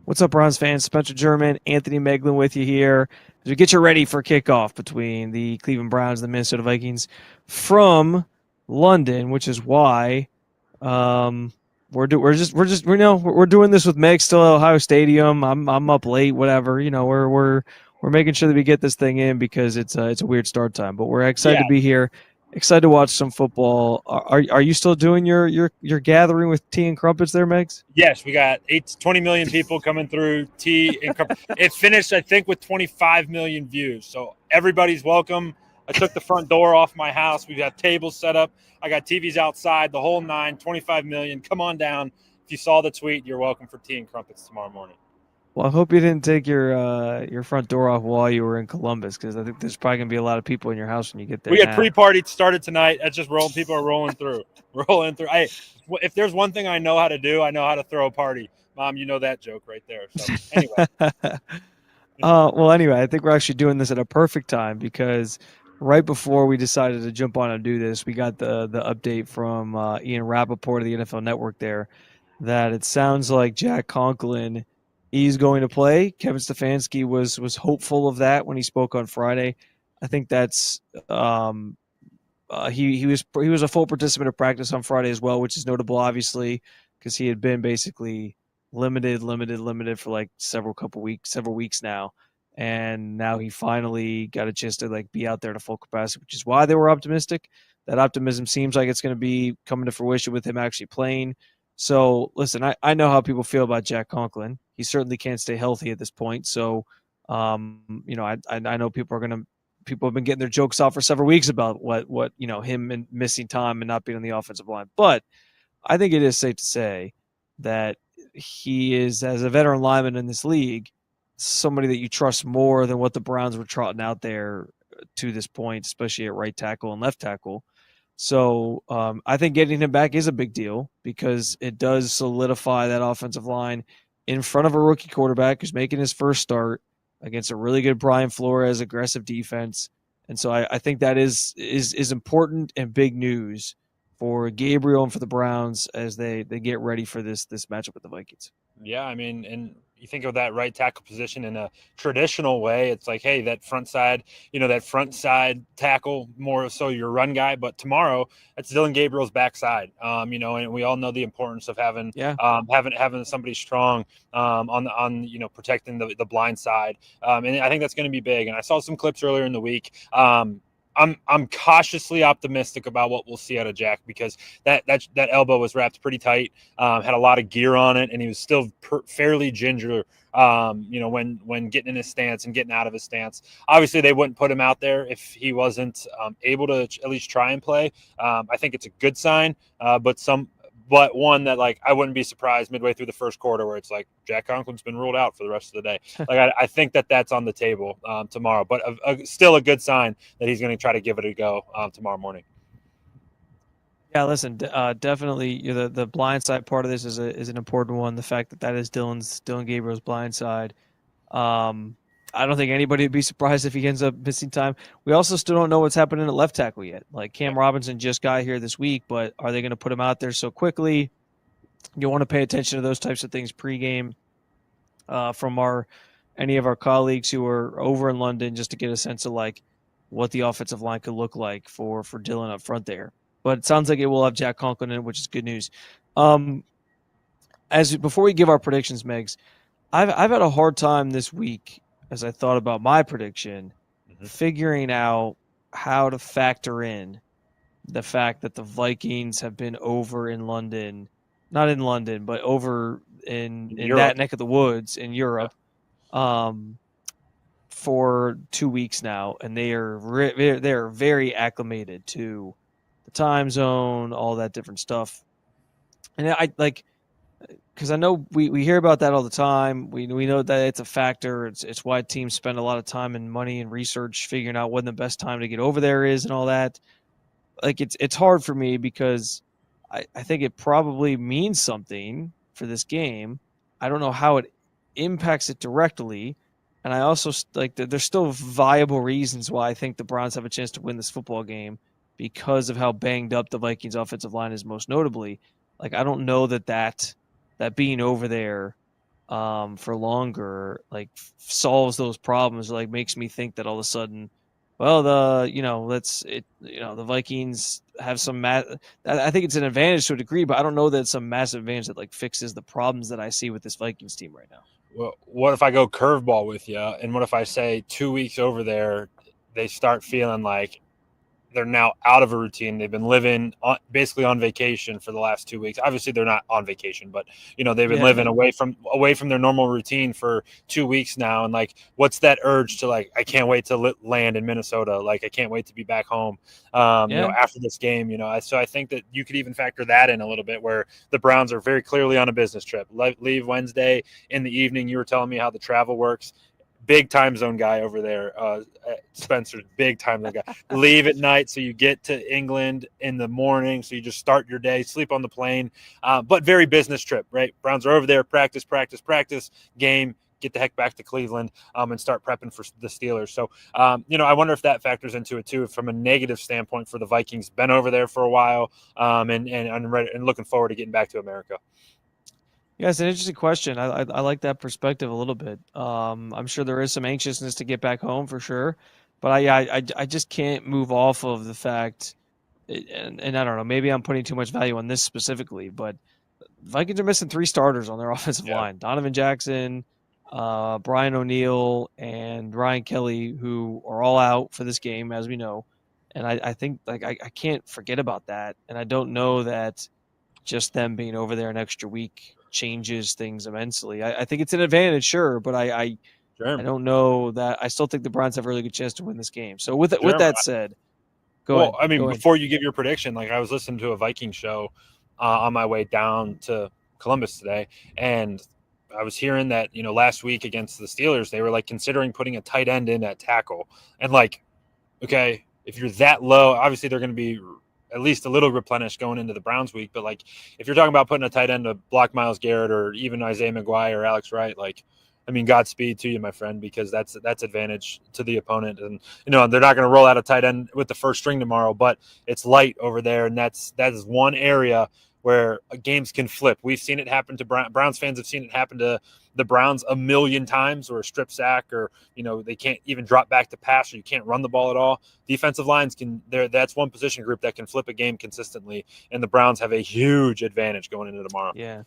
What's up, Browns fans? Spencer German, Anthony Moeglin with you here as we get you ready for kickoff between the Cleveland Browns and the Minnesota Vikings from London, which is why we're doing this with Meg still at Ohio Stadium. I'm up late, whatever. We're making sure that we get this thing in because it's a weird start time, but we're excited Yeah. to be here. Excited to watch some football. Are you still doing your gathering with tea and crumpets there, Megs? Yes, we got 20 million people coming through. It finished, I think, with 25 million views. So everybody's welcome. I took the front door off my house. We've got tables set up. I got TVs outside, the whole nine, 25 million. Come on down. If you saw the tweet, you're welcome for tea and crumpets tomorrow morning. Well, I hope you didn't take your front door off while you were in Columbus, because I think there's probably gonna be a lot of people in your house when you get there We had now. pre-party started tonight. That's just rolling. People are rolling through. Rolling through. Hey, if there's one thing I know how to do, I know how to throw a party. Mom, you know that joke right there. So anyway. Well, anyway, I think we're actually doing this at a perfect time because right before we decided to jump on and do this, we got the update from Ian Rappaport of the NFL Network there that it sounds like Jack Conklin is going to play. Kevin Stefanski was hopeful of that when he spoke on Friday. I think that's he was a full participant of practice on Friday as well, which is notable, obviously, because he had been basically limited for like several weeks now, and now he finally got a chance to like be out there to full capacity, which is why they were optimistic. That optimism seems like it's going to be coming to fruition with him actually playing. So listen, I know how people feel about Jack Conklin. He certainly can't stay healthy at this point. So I know people have been getting their jokes off for several weeks about what him and missing time and not being on the offensive line. But I think it is safe to say that he is, as a veteran lineman in this league, somebody that you trust more than what the Browns were trotting out there to this point, especially at right tackle and left tackle. So I think getting him back is a big deal because it does solidify that offensive line in front of a rookie quarterback who's making his first start against a really good Brian Flores aggressive defense. And so I think that is important and big news for Gabriel and for the Browns as they get ready for this matchup with the Vikings. Yeah, I mean, and you think of that right tackle position in a traditional way. It's like, hey, that front side, that front side tackle, more so your run guy. But tomorrow, it's Dillon Gabriel's backside. And we all know the importance of having Yeah. having somebody strong on protecting the blind side. And I think that's going to be big. And I saw some clips earlier in the week. I'm cautiously optimistic about what we'll see out of Jack because that elbow was wrapped pretty tight, had a lot of gear on it, and he was still fairly ginger. When getting in his stance and getting out of his stance. Obviously, they wouldn't put him out there if he wasn't able to at least try and play. I think it's a good sign, but one that like I wouldn't be surprised midway through the first quarter where it's like Jack Conklin's been ruled out for the rest of the day. Like I think that's on the table tomorrow, but still a good sign that he's going to try to give it a go tomorrow morning. Yeah, listen, definitely the blind side part of this is an important one. The fact that is Dillon Gabriel's blind side. I don't think anybody would be surprised if he ends up missing time. We also still don't know what's happening at left tackle yet. Like Cam Robinson just got here this week, but are they going to put him out there so quickly? You want to pay attention to those types of things pregame from any of our colleagues who are over in London just to get a sense of like what the offensive line could look like for Dillon up front there. But it sounds like it will have Jack Conklin in it, which is good news. Before we give our predictions, Megs, I've had a hard time this week as I thought about my prediction, figuring out how to factor in the fact that the Vikings have been over in London, not in London, but over in that neck of the woods in Europe, for 2 weeks now, and they are very acclimated to the time zone, all that different stuff. And I like because I know we hear about that all the time. We know that it's a factor. It's why teams spend a lot of time and money and research figuring out when the best time to get over there is and all that. Like it's hard for me because I think it probably means something for this game. I don't know how it impacts it directly. And I also like there's still viable reasons why I think the Browns have a chance to win this football game because of how banged up the Vikings offensive line is most notably. Like I don't know that being over there for longer, like solves those problems, like makes me think that all of a sudden, well, the Vikings have some I think it's an advantage to a degree, but I don't know that it's some massive advantage that like fixes the problems that I see with this Vikings team right now. Well, what if I go curveball with you? And what if I say 2 weeks over there, they start feeling like they're now out of a routine. They've been living basically on vacation for the last 2 weeks. Obviously, they're not on vacation, but they've been living away from their normal routine for 2 weeks now. And like, what's that urge to like? I can't wait to land in Minnesota. Like, I can't wait to be back home. After this game. So I think that you could even factor that in a little bit, where the Browns are very clearly on a business trip. Leave Wednesday in the evening. You were telling me how the travel works. Big time zone guy over there. Spencer's big time zone guy. Leave at night so you get to England in the morning. So you just start your day, sleep on the plane, but very business trip, right? Browns are over there, practice, game, get the heck back to Cleveland and start prepping for the Steelers. So, I wonder if that factors into it too, from a negative standpoint for the Vikings. Been over there for a while and looking forward to getting back to America. Yeah, it's an interesting question. I like that perspective a little bit. I'm sure there is some anxiousness to get back home for sure, but I just can't move off of the fact, and I don't know, maybe I'm putting too much value on this specifically, but Vikings are missing 3 starters on their offensive line: Donovan Jackson, Brian O'Neill, and Ryan Kelly, who are all out for this game, as we know. And I think like I can't forget about that, and I don't know that just them being over there an extra week changes things immensely. I think it's an advantage, sure, but I don't know that. I still think the Browns have a really good chance to win this game. So with that said, go ahead. I mean, before you give your prediction, like I was listening to a Viking show on my way down to Columbus today, and I was hearing that last week against the Steelers, they were like considering putting a tight end in at tackle, and like, okay, if you're that low, obviously they're going to be at least a little replenished going into the Browns week. But like, if you're talking about putting a tight end to block Myles Garrett or even Isaiah McGuire or Alex Wright, like, I mean, Godspeed to you, my friend, because that's advantage to the opponent. And they're not going to roll out a tight end with the first string tomorrow, but it's light over there, and that is one area where games can flip. We've seen it happen to Browns fans have seen it happen to the Browns a million times, or a strip sack, or they can't even drop back to pass, or you can't run the ball at all. Defensive lines that's one position group that can flip a game consistently, and the Browns have a huge advantage going into tomorrow. Yeah.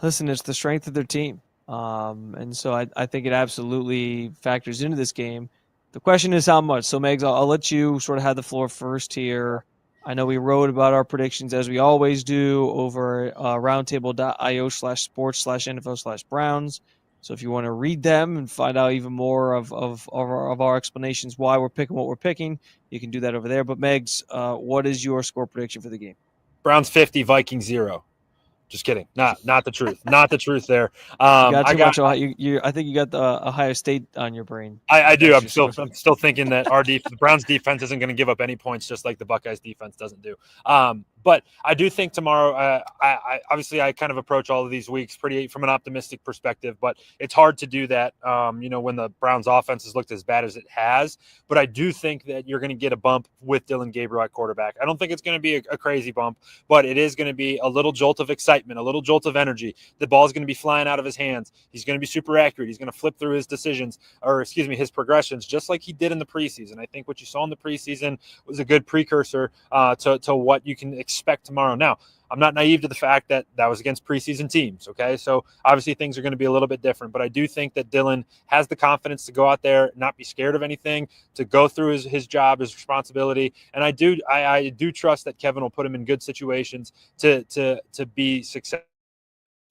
Listen, it's the strength of their team, and so I think it absolutely factors into this game. The question is how much. So Megs, I'll let you sort of have the floor first here. I know we wrote about our predictions, as we always do, over roundtable.io/sports/NFL/Browns. So if you want to read them and find out even more of our explanations why we're picking what we're picking, you can do that over there. But Megs, what is your score prediction for the game? Browns 50, Vikings 0. Just kidding. Not the truth. Not the truth there. You got too much. I think you got the Ohio State on your brain. I do. I'm still thinking that the Browns defense isn't going to give up any points, just like the Buckeyes defense doesn't do. But I do think tomorrow, I obviously I kind of approach all of these weeks pretty from an optimistic perspective, but it's hard to do that, when the Browns offense has looked as bad as it has. But I do think that you're going to get a bump with Dillon Gabriel at quarterback. I don't think it's going to be a crazy bump, but it is going to be a little jolt of excitement, a little jolt of energy. The ball is going to be flying out of his hands. He's going to be super accurate. He's going to flip through his decisions, or excuse me, his progressions, just like he did in the preseason. I think what you saw in the preseason was a good precursor to what you can expect tomorrow. Now, I'm not naive to the fact that was against preseason teams, okay? So obviously things are going to be a little bit different, but I do think that Dillon has the confidence to go out there, not be scared of anything, to go through his job, his responsibility, and I do trust that Kevin will put him in good situations to be successful.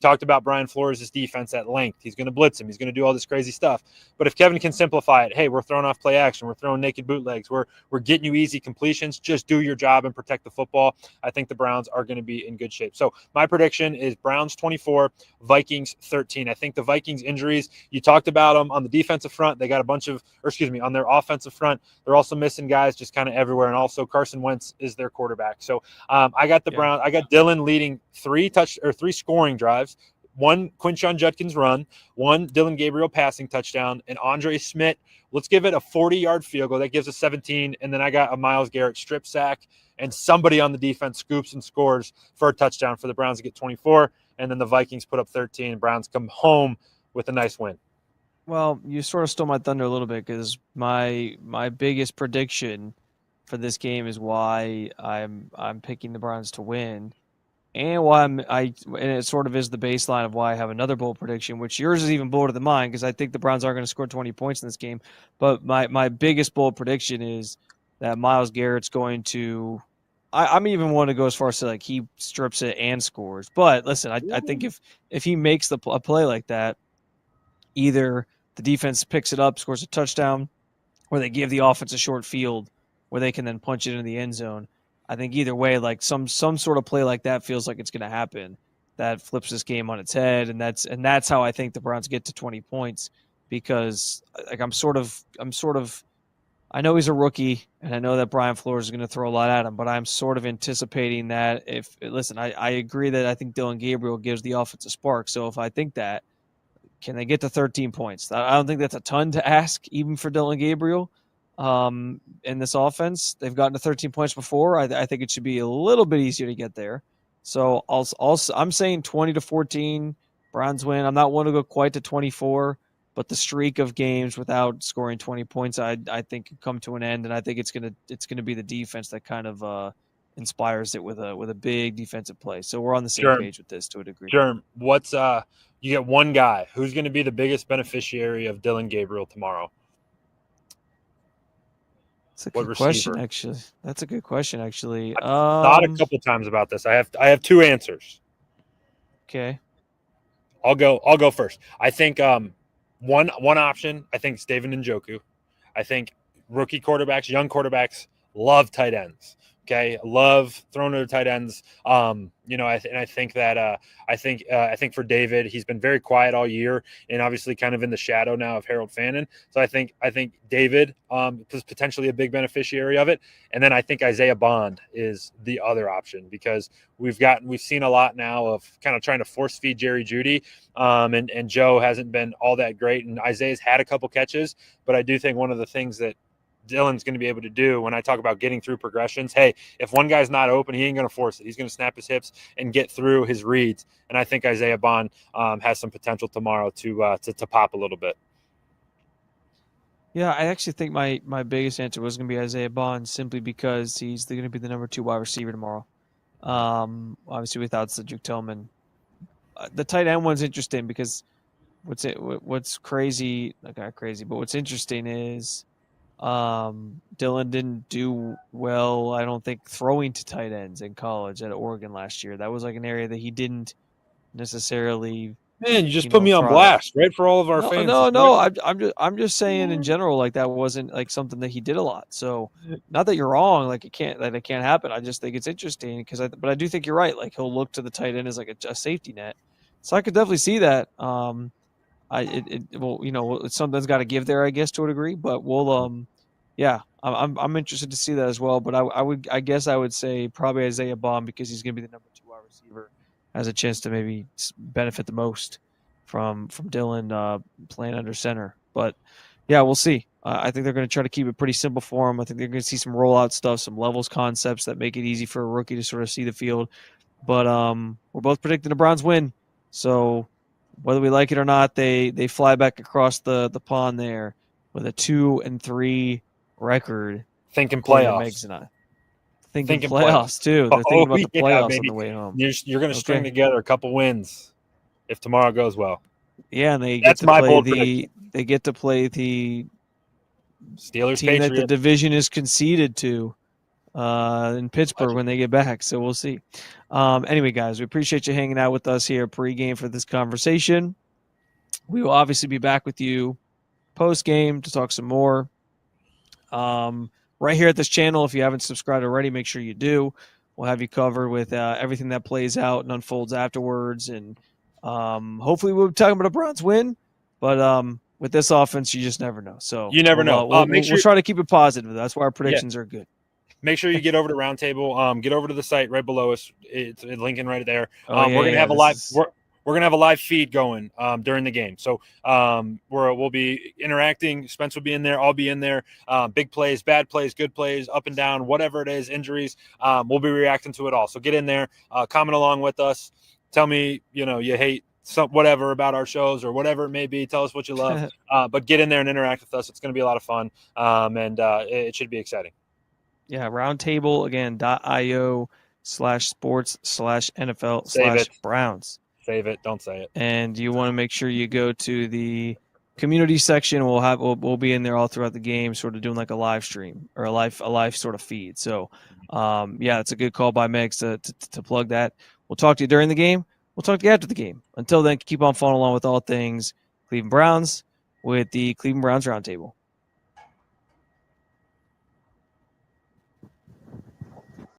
Talked about Brian Flores' defense at length. He's going to blitz him. He's going to do all this crazy stuff. But if Kevin can simplify it, hey, we're throwing off play action. We're throwing naked bootlegs. We're getting you easy completions. Just do your job and protect the football. I think the Browns are going to be in good shape. So my prediction is Browns 24, Vikings 13. I think the Vikings injuries, you talked about them on the defensive front. They got on their offensive front, they're also missing guys just kind of everywhere. And also Carson Wentz is their quarterback. So I got the Browns. I got Dillon leading 3 scoring drives. 1 Quinshon Judkins run, 1 Dillon Gabriel passing touchdown, and Andre Smith, let's give it a 40-yard field goal. That gives us 17, and then I got a Myles Garrett strip sack, and somebody on the defense scoops and scores for a touchdown for the Browns to get 24. and then the Vikings put up 13. Browns come home with a nice win. Well, you sort of stole my thunder a little bit because my biggest prediction for this game is why I'm picking the Browns to win, and why and it sort of is the baseline of why I have another bold prediction, which yours is even bolder than mine because I think the Browns are going to score 20 points in this game. But my biggest bold prediction is that Myles Garrett's going to. I'm even want to go as far as to like he strips it and scores. But listen, I think if he makes a play like that, either the defense picks it up, scores a touchdown, or they give the offense a short field where they can then punch it into the end zone. I think either way, like some sort of play like that feels like it's going to happen. That flips this game on its head, and that's how I think the Browns get to 20 points because like I'm sort of I know he's a rookie, and I know that Brian Flores is going to throw a lot at him, but I'm sort of anticipating that I agree that I think Dillon Gabriel gives the offense a spark. So if I think that, can they get to 13 points? I don't think that's a ton to ask, even for Dillon Gabriel. In this offense, they've gotten to 13 points before. I think it should be a little bit easier to get there. So I'm saying 20-14, Browns win. I'm not one to go quite to 24, but the streak of games without scoring 20 points, I think could come to an end, and I think it's gonna be the defense that kind of inspires it with a big defensive play. So we're on the same page with this to a degree. Sure. What's you get one guy who's going to be the biggest beneficiary of Dillon Gabriel tomorrow? That's a good question, actually. That's a good question, actually. I've thought a couple times about this. I have two answers. Okay. I'll go first. I think one option, I think, is David Njoku. I think rookie quarterbacks, young quarterbacks love tight ends. Okay, love throwing to the tight ends. I think that I think for David, he's been very quiet all year, and obviously kind of in the shadow now of Harold Fannin. So I think David is potentially a big beneficiary of it, and then I think Isaiah Bond is the other option because we've seen a lot now of kind of trying to force feed Jerry Jeudy, and Joe hasn't been all that great, and Isaiah's had a couple catches, but I do think one of the things that Dillon's going to be able to do when I talk about getting through progressions. Hey, if one guy's not open, he ain't going to force it. He's going to snap his hips and get through his reads. And I think Isaiah Bond has some potential tomorrow to pop a little bit. Yeah, I actually think my biggest answer was going to be Isaiah Bond simply because he's going to be the number 2 wide receiver tomorrow. Obviously without Cedric Tillman. The tight end one's interesting because what's crazy, like not crazy, but what's interesting is Dillon didn't do well, I don't think, throwing to tight ends in college at Oregon last year. That was like an area that he didn't necessarily. Man, you just put me on blast, right? For all of our fans. No. I'm just saying in general, like that wasn't like something that he did a lot. So not that you're wrong, like it can't happen. I just think it's interesting but I do think you're right. Like he'll look to the tight end as like a safety net. So I could definitely see that. It's something that's got to give there, I guess, to a degree. But I'm interested to see that as well. But I guess I would say probably Isaiah Bond because he's going to be the number 2 wide receiver, has a chance to maybe benefit the most from Dillon playing under center. But yeah, we'll see. I think they're going to try to keep it pretty simple for him. I think they're going to see some rollout stuff, some levels concepts that make it easy for a rookie to sort of see the field. But we're both predicting the Browns win, so. Whether we like it or not, they fly back across the pond there with a 2-3 record. Thinking playoffs. And I. Thinking playoffs too. They're thinking about the playoffs on the way home. You're going to string together a couple wins if tomorrow goes well. Yeah, and they get to play the Steelers team Patriots that the division is conceded to in Pittsburgh when they get back. So we'll see. Anyway, guys, we appreciate you hanging out with us here pregame for this conversation. We will obviously be back with you post-game to talk some more. Right here at this channel, if you haven't subscribed already, make sure you do. We'll have you covered with everything that plays out and unfolds afterwards. And hopefully we'll be talking about a Browns win. But with this offense, you just never know. So you never know. We'll try to keep it positive. That's why our predictions are good. Make sure you get over to Roundtable. Get over to the site right below us. It's linking right there. We're gonna have a live. We're gonna have a live feed going during the game. So we'll be interacting. Spence will be in there. I'll be in there. Big plays, bad plays, good plays, up and down, whatever it is, injuries. We'll be reacting to it all. So get in there, comment along with us. Tell me, you hate whatever about our shows or whatever it may be. Tell us what you love, but get in there and interact with us. It's going to be a lot of fun, and it should be exciting. Yeah, roundtable again, .io/sports/NFL/Browns. Save it. Don't say it. And you want to make sure you go to the community section. We'll be in there all throughout the game, sort of doing like a live stream or a live sort of feed. So, yeah, it's a good call by Megs to plug that. We'll talk to you during the game. We'll talk to you after the game. Until then, keep on following along with all things Cleveland Browns with the Cleveland Browns Roundtable.